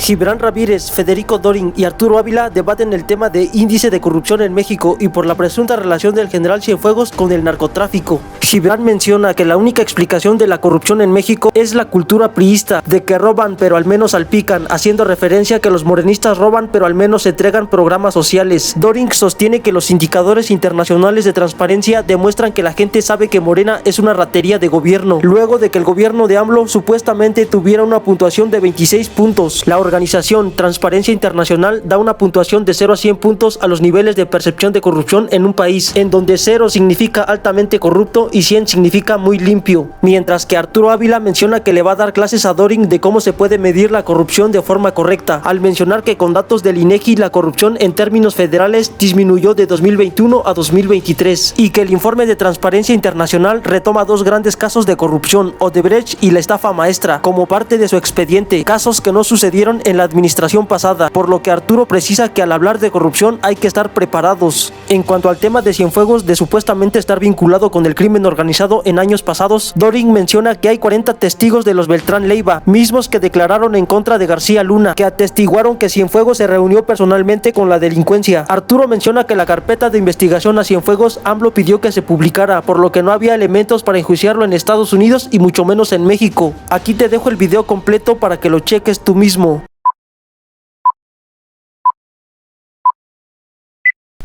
Gibran Ramírez, Federico Doring y Arturo Ávila debaten el tema de índice de corrupción en México y por la presunta relación del general Cienfuegos con el narcotráfico. Gibran menciona que la única explicación de la corrupción en México es la cultura priista, de que roban pero al menos salpican, haciendo referencia a que los morenistas roban pero al menos entregan programas sociales. Doring sostiene que los indicadores internacionales de transparencia demuestran que la gente sabe que Morena es una ratería de gobierno, luego de que el gobierno de AMLO supuestamente tuviera una puntuación de 26 puntos. La organización Transparencia Internacional da una puntuación de 0 a 100 puntos a los niveles de percepción de corrupción en un país, en donde 0 significa altamente corrupto y 100 significa muy limpio. Mientras que Arturo Ávila menciona que le va a dar clases a Doring de cómo se puede medir la corrupción de forma correcta, al mencionar que con datos del INEGI la corrupción en términos federales disminuyó de 2021 a 2023 y que el informe de Transparencia Internacional retoma 2 grandes casos de corrupción, Odebrecht y la estafa maestra, como parte de su expediente, casos que no sucedieron en la administración pasada, por lo que Arturo precisa que al hablar de corrupción hay que estar preparados. En cuanto al tema de Cienfuegos de supuestamente estar vinculado con el crimen organizado en años pasados, Doring menciona que hay 40 testigos de los Beltrán Leiva, mismos que declararon en contra de García Luna, que atestiguaron que Cienfuegos se reunió personalmente con la delincuencia. Arturo menciona que la carpeta de investigación a Cienfuegos AMLO pidió que se publicara, por lo que no había elementos para enjuiciarlo en Estados Unidos y mucho menos en México. Aquí te dejo el video completo para que lo cheques tú mismo.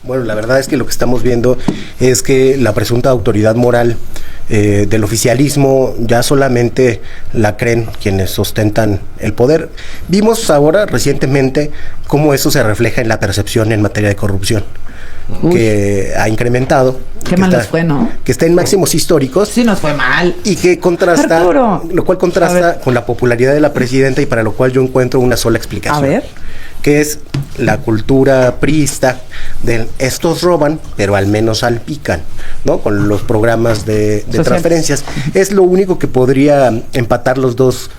Bueno, la verdad es que lo que estamos viendo es que la presunta autoridad moral del oficialismo ya solamente la creen quienes ostentan el poder. Vimos ahora recientemente cómo eso se refleja en la percepción en materia de corrupción, que ha incrementado. Qué mal nos fue, ¿no? Que está en máximos históricos. Sí, nos fue mal. Y que contrasta, Arturo, lo cual contrasta con la popularidad de la presidenta y para lo cual yo encuentro una sola explicación. A ver. Que es la cultura priista de estos roban, pero al menos salpican, ¿no? Con los programas de transferencias. Es lo único que podría empatar los dos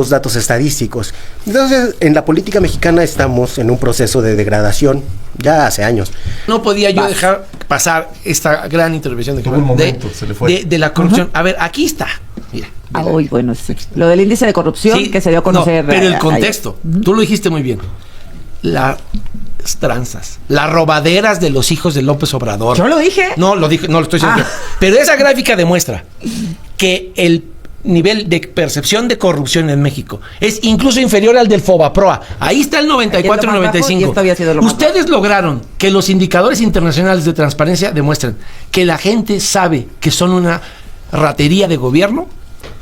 datos estadísticos. Entonces, en la política mexicana estamos en un proceso de degradación ya hace años. No podía yo dejar pasar esta gran intervención de la corrupción. A ver, aquí está. Mira. Bueno, sí. Lo del índice de corrupción que se dio a conocer. No, pero el contexto, tú lo dijiste muy bien. Las tranzas, las robaderas de los hijos de López Obrador. ¿Yo lo dije? No, lo dije, no lo estoy diciendo yo. Pero esa gráfica demuestra que el nivel de percepción de corrupción en México es incluso inferior al del Fobaproa. Ahí está el 94 y 95. Ustedes lograron que los indicadores internacionales de transparencia demuestren que la gente sabe que son una ratería de gobierno,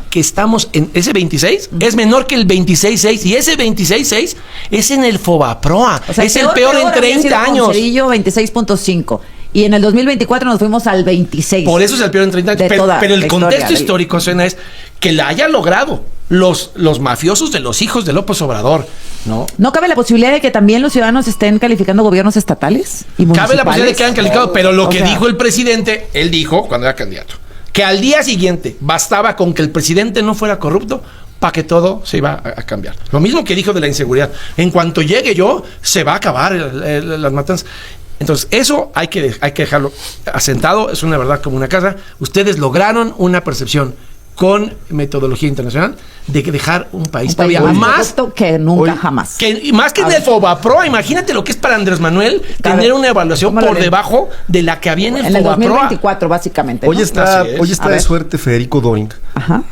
que estamos en ese 26, es menor que el 26.6 y ese 26.6 es en el Fobaproa. O sea, es el peor en 30 años. Cedillo 26.5. Y en el 2024 nos fuimos al 26. Por eso es el peor en 30 años. Pero el contexto histórico, Sena, es que la haya logrado los mafiosos de los hijos de López Obrador, ¿no? ¿No cabe la posibilidad de que también los ciudadanos estén calificando gobiernos estatales y municipales? Cabe la posibilidad de que hayan calificado, pero lo que dijo el presidente, él dijo cuando era candidato, que al día siguiente bastaba con que el presidente no fuera corrupto para que todo se iba a cambiar. Lo mismo que dijo de la inseguridad. En cuanto llegue yo, se va a acabar las matanzas. Entonces, eso hay que dejarlo asentado, es una verdad como una casa. Ustedes lograron una percepción con metodología internacional de que dejar un país todavía más que nunca jamás. Más que en el Fobaproa. Imagínate lo que es para Andrés Manuel tener una evaluación por debajo de la que había en el Fobaproa. En el 2024, básicamente, ¿no? Hoy está de suerte Federico Doring,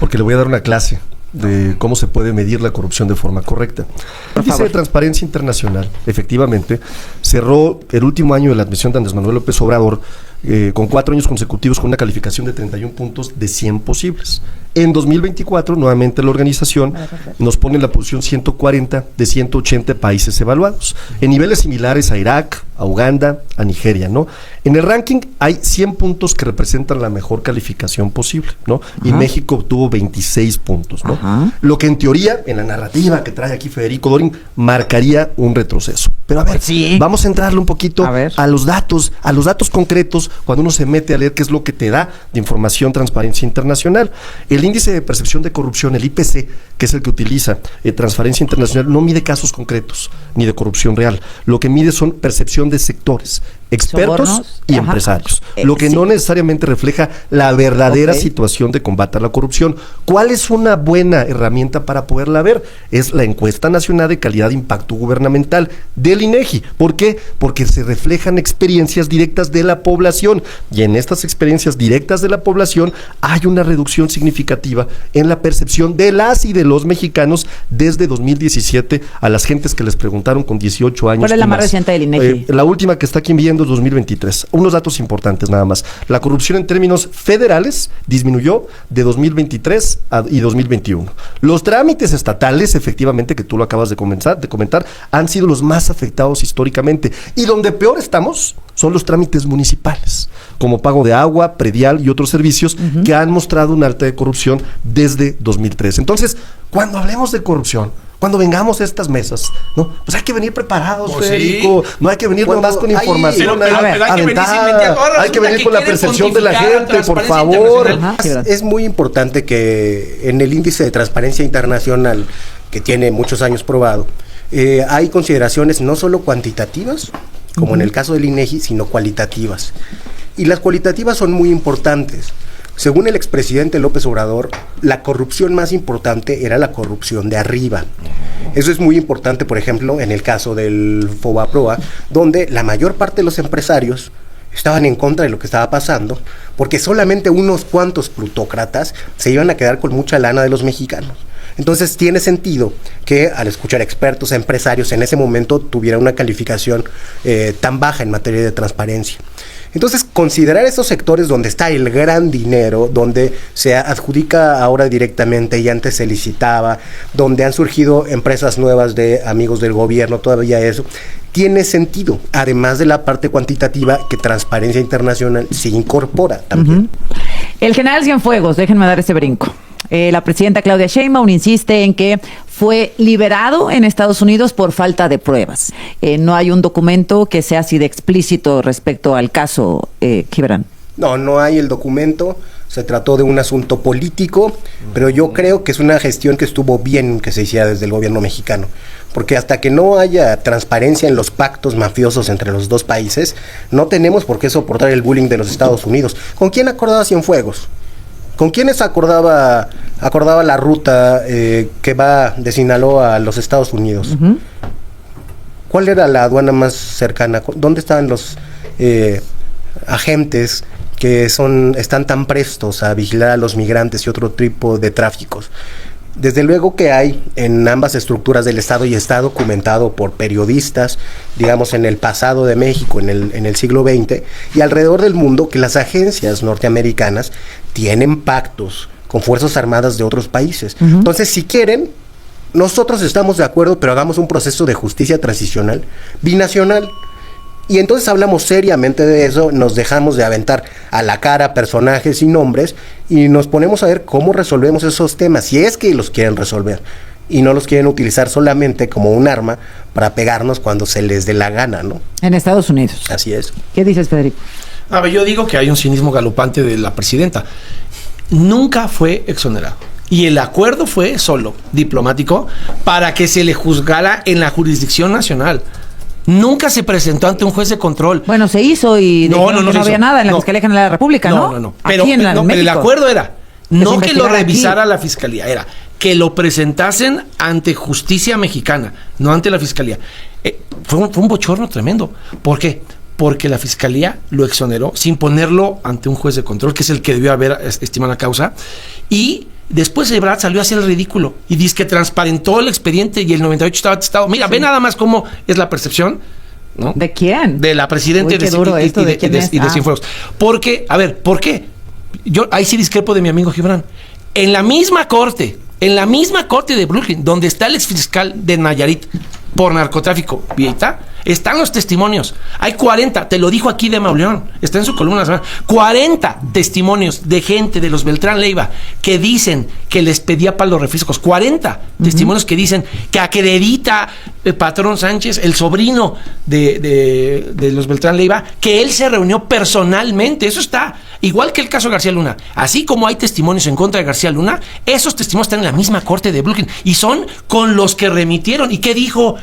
porque le voy a dar una clase de cómo se puede medir la corrupción de forma correcta. El índice de Transparencia Internacional, efectivamente, cerró el último año de la administración de Andrés Manuel López Obrador con 4 años consecutivos con una calificación de 31 puntos de 100 posibles. En 2024, nuevamente la organización nos pone en la posición 140 de 180 países evaluados, en niveles similares a Irak, a Uganda, a Nigeria, ¿no? En el ranking hay 100 puntos que representan la mejor calificación posible, ¿no? Y México obtuvo 26 puntos, ¿no? Lo que en teoría, en la narrativa que trae aquí Federico Doring, marcaría un retroceso. Pero a ver, vamos a entrarle un poquito a los datos concretos cuando uno se mete a leer qué es lo que te da de información Transparencia Internacional. El índice de percepción de corrupción, el IPC, que es el que utiliza Transparencia Internacional, no mide casos concretos ni de corrupción real. Lo que mide son percepción de sectores. expertos sobornos y empresarios, lo que no necesariamente refleja la verdadera situación de combate a la corrupción. ¿Cuál es una buena herramienta para poderla ver? Es la encuesta nacional de calidad de impacto gubernamental del INEGI. ¿Por qué? Porque se reflejan experiencias directas de la población, y en estas experiencias directas de la población hay una reducción significativa en la percepción de las y de los mexicanos desde 2017 a las gentes que les preguntaron con 18 años. ¿Cuál es la más reciente del INEGI? La última que está aquí viendo es 2023. Unos datos importantes nada más. La corrupción en términos federales disminuyó de 2023 y 2021. Los trámites estatales, efectivamente, que tú lo acabas de comentar, han sido los más afectados históricamente. Y donde peor estamos son los trámites municipales, como pago de agua, predial y otros servicios que han mostrado un alta de corrupción desde 2003. Entonces, cuando hablemos de corrupción, cuando vengamos a estas mesas, ¿no? Pues hay que venir preparados, Federico. Sí. No hay que venir nomás con información. Hay que venir con la percepción de la gente, por favor. Es muy importante que en el índice de transparencia internacional, que tiene muchos años probado, hay consideraciones no solo cuantitativas, como en el caso del INEGI, sino cualitativas. Y las cualitativas son muy importantes. Según el expresidente López Obrador, la corrupción más importante era la corrupción de arriba. Eso es muy importante, por ejemplo, en el caso del FOBAPROA, donde la mayor parte de los empresarios estaban en contra de lo que estaba pasando, porque solamente unos cuantos plutócratas se iban a quedar con mucha lana de los mexicanos. Entonces tiene sentido que al escuchar expertos, empresarios, en ese momento tuviera una calificación tan baja en materia de transparencia. Entonces, considerar esos sectores donde está el gran dinero, donde se adjudica ahora directamente y antes se licitaba, donde han surgido empresas nuevas de amigos del gobierno, todavía eso, tiene sentido, además de la parte cuantitativa que Transparencia Internacional se incorpora también. El general Cienfuegos, déjenme dar ese brinco. La presidenta Claudia Sheinbaum insiste en que fue liberado en Estados Unidos por falta de pruebas. No hay un documento que sea así de explícito respecto al caso, Gibran. No hay el documento. Se trató de un asunto político, pero yo creo que es una gestión que estuvo bien que se hiciera desde el gobierno mexicano, porque hasta que no haya transparencia en los pactos mafiosos entre los dos países, no tenemos por qué soportar el bullying de los Estados Unidos. ¿Con quién acordaba Cienfuegos? ¿Con quiénes acordaba la ruta que va de Sinaloa a los Estados Unidos? ¿Cuál era la aduana más cercana? ¿Dónde estaban los agentes que están tan prestos a vigilar a los migrantes y otro tipo de tráficos? Desde luego que hay en ambas estructuras del Estado, y está documentado por periodistas, digamos, en el pasado de México, en el siglo XX, y alrededor del mundo, que las agencias norteamericanas tienen pactos con fuerzas armadas de otros países. Entonces, si quieren, nosotros estamos de acuerdo, pero hagamos un proceso de justicia transicional binacional. Y entonces hablamos seriamente de eso, nos dejamos de aventar a la cara personajes y nombres y nos ponemos a ver cómo resolvemos esos temas, si es que los quieren resolver y no los quieren utilizar solamente como un arma para pegarnos cuando se les dé la gana, ¿no? En Estados Unidos. Así es. ¿Qué dices, Federico? A ver, yo digo que hay un cinismo galopante de la presidenta. Nunca fue exonerado. Y el acuerdo fue solo diplomático para que se le juzgara en la jurisdicción nacional. Nunca se presentó ante un juez de control. Bueno, se hizo y no había nada en la Fiscalía General de la República, ¿no? No. Pero el acuerdo era no que lo revisara la Fiscalía, era que lo presentasen ante justicia mexicana, no ante la Fiscalía. Fue un bochorno tremendo. ¿Por qué? Porque la Fiscalía lo exoneró sin ponerlo ante un juez de control, que es el que debió haber estimado la causa, y después Ebrard salió a hacer el ridículo y dice que transparentó el expediente y el 98 estaba atestado. Mira, ve nada más cómo es la percepción, ¿no? ¿De quién? De la presidenta y de Cienfuegos. Porque, a ver, ¿por qué? Yo ahí sí discrepo de mi amigo Gibran. En la misma corte de Brooklyn, donde está el exfiscal de Nayarit por narcotráfico, Vieita, están los testimonios. Hay 40, te lo dijo aquí de Mauleón, está en su columna, 40 testimonios de gente de los Beltrán Leiva que dicen que les pedía para los refrescos. 40 testimonios que dicen que acredita el patrón Sánchez, el sobrino de los Beltrán Leiva, que él se reunió personalmente. Eso está Igual que el caso de García Luna, así como hay testimonios en contra de García Luna, esos testimonios están en la misma corte de Brooklyn y son con los que remitieron. ¿Y qué dijo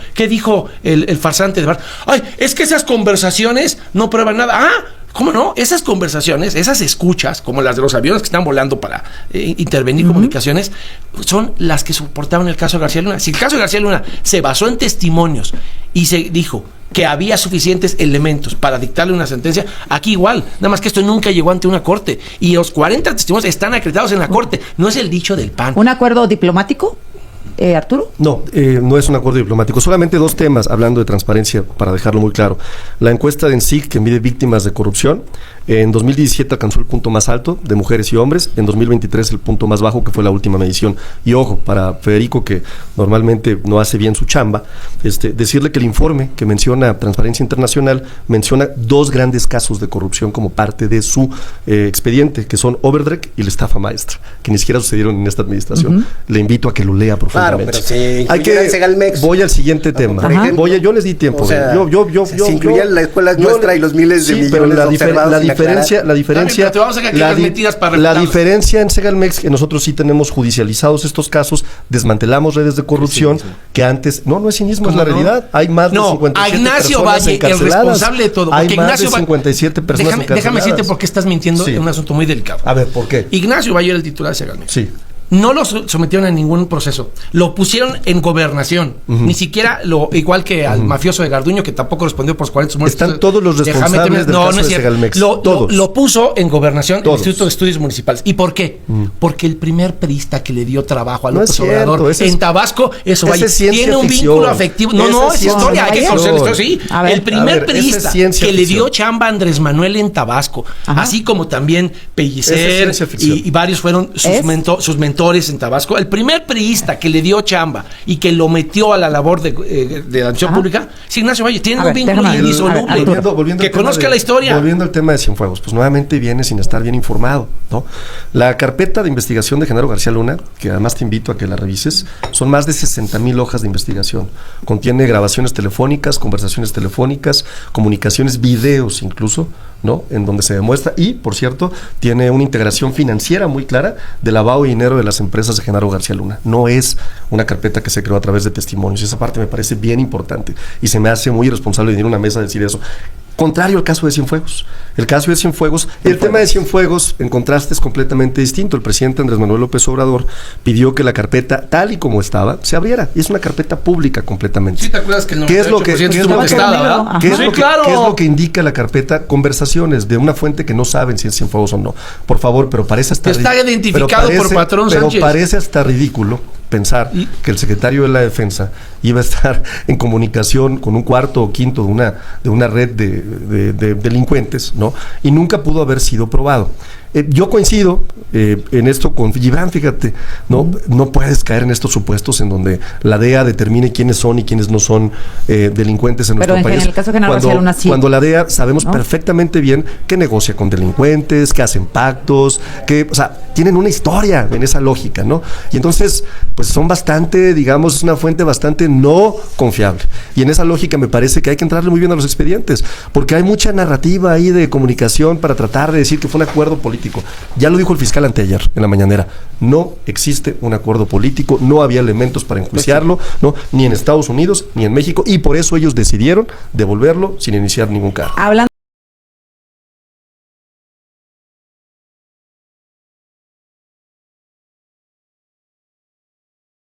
el farsante de Barr? Ay, es que esas conversaciones no prueban nada. ¿Cómo no? Esas conversaciones, esas escuchas, como las de los aviones que están volando para intervenir comunicaciones, son las que soportaban el caso de García Luna. Si el caso de García Luna se basó en testimonios y se dijo que había suficientes elementos para dictarle una sentencia, aquí igual, nada más que esto nunca llegó ante una corte. Y los 40 testimonios están acreditados en la corte, no es el dicho del PAN. ¿Un acuerdo diplomático? Arturo. No, no es un acuerdo diplomático. Solamente 2 temas, hablando de transparencia, para dejarlo muy claro. La encuesta de ENSIC, que mide víctimas de corrupción, en 2017 alcanzó el punto más alto de mujeres y hombres, en 2023 el punto más bajo, que fue la última medición. Y ojo, para Federico, que normalmente no hace bien su chamba, decirle que el informe que menciona Transparencia Internacional menciona 2 grandes casos de corrupción como parte de su expediente, que son Overdreck y la estafa maestra, que ni siquiera sucedieron en esta administración. Le invito a que lo lea profundamente. Claro, pero si incluyeran Segalmex. Voy al siguiente tema. Yo les di tiempo. O sea, si incluían la escuela nuestra y los miles de millones observados. La diferencia en Segalmex, que nosotros sí tenemos judicializados estos casos, desmantelamos redes de corrupción que antes, no es cinismo, es la realidad. Hay más de 57 a Ignacio personas Valle, el responsable de todo. Hay más de 57 personas encarceladas. Déjame decirte por qué estás mintiendo en un asunto muy delicado. A ver, ¿por qué? Ignacio Valle era el titular de Segalmex. Sí. No lo sometieron a ningún proceso. Lo pusieron en gobernación. Ni siquiera igual que al mafioso de Garduño, que tampoco respondió por los 40 muertos. Están todos los responsables del caso de Segalmex. Lo puso en gobernación el Instituto de Estudios Municipales. ¿Y por qué? Porque el primer priista que le dio trabajo a López Obrador en Tabasco, tiene un vínculo afectivo. No, es historia. Hay que conocer esto, sí. El primer priista que le dio chamba a Andrés Manuel en Tabasco, así como también Pellicer y varios fueron sus mentores en Tabasco. El primer priista que le dio chamba y que lo metió a la labor de la acción pública es Ignacio Valle. Tiene un vínculo indisoluble. Que conozca la historia. Volviendo al tema de Cienfuegos, pues nuevamente viene sin estar bien informado, ¿no? La carpeta de investigación de Genaro García Luna, que además te invito a que la revises, son más de 60,000 hojas de investigación. Contiene grabaciones telefónicas, conversaciones telefónicas, comunicaciones, videos incluso, ¿no? En donde se demuestra, y por cierto, tiene una integración financiera muy clara de lavado de dinero de las empresas de Genaro García Luna. No es una carpeta que se creó a través de testimonios. Esa parte me parece bien importante y se me hace muy irresponsable venir a una mesa a decir eso. Contrario al caso de Cienfuegos. El caso de Cienfuegos, el tema de Cienfuegos, en contraste, es completamente distinto. El presidente Andrés Manuel López Obrador pidió que la carpeta, tal y como estaba, se abriera. Y es una carpeta pública completamente. ¿Sí te acuerdas que el 98% ¿Qué es lo que ¿Qué es lo que indica la carpeta? Conversaciones de una fuente que no saben si es Cienfuegos o no. Por favor, pero parece hasta está identificado por Patrón Sánchez. Pero parece hasta ridículo pensar que el secretario de la Defensa iba a estar en comunicación con un cuarto o quinto de una red de delincuentes, ¿no? Y nunca pudo haber sido probado. Yo coincido en esto con Gibran, fíjate, no puedes caer en estos supuestos en donde la DEA determine quiénes son y quiénes no son delincuentes en nuestro país. Pero en el caso de Genaro García Luna sí. Cuando la DEA sabemos perfectamente bien que negocia con delincuentes, que hacen pactos, o sea, tienen una historia en esa lógica, ¿no? Y entonces, pues son bastante, digamos, es una fuente bastante no confiable. Y en esa lógica me parece que hay que entrarle muy bien a los expedientes, porque hay mucha narrativa ahí de comunicación para tratar de decir que fue un acuerdo político. Ya lo dijo el fiscal anteayer en la mañanera. No existe un acuerdo político, no había elementos para enjuiciarlo, ¿no? Ni en Estados Unidos ni en México, y por eso ellos decidieron devolverlo sin iniciar ningún cargo.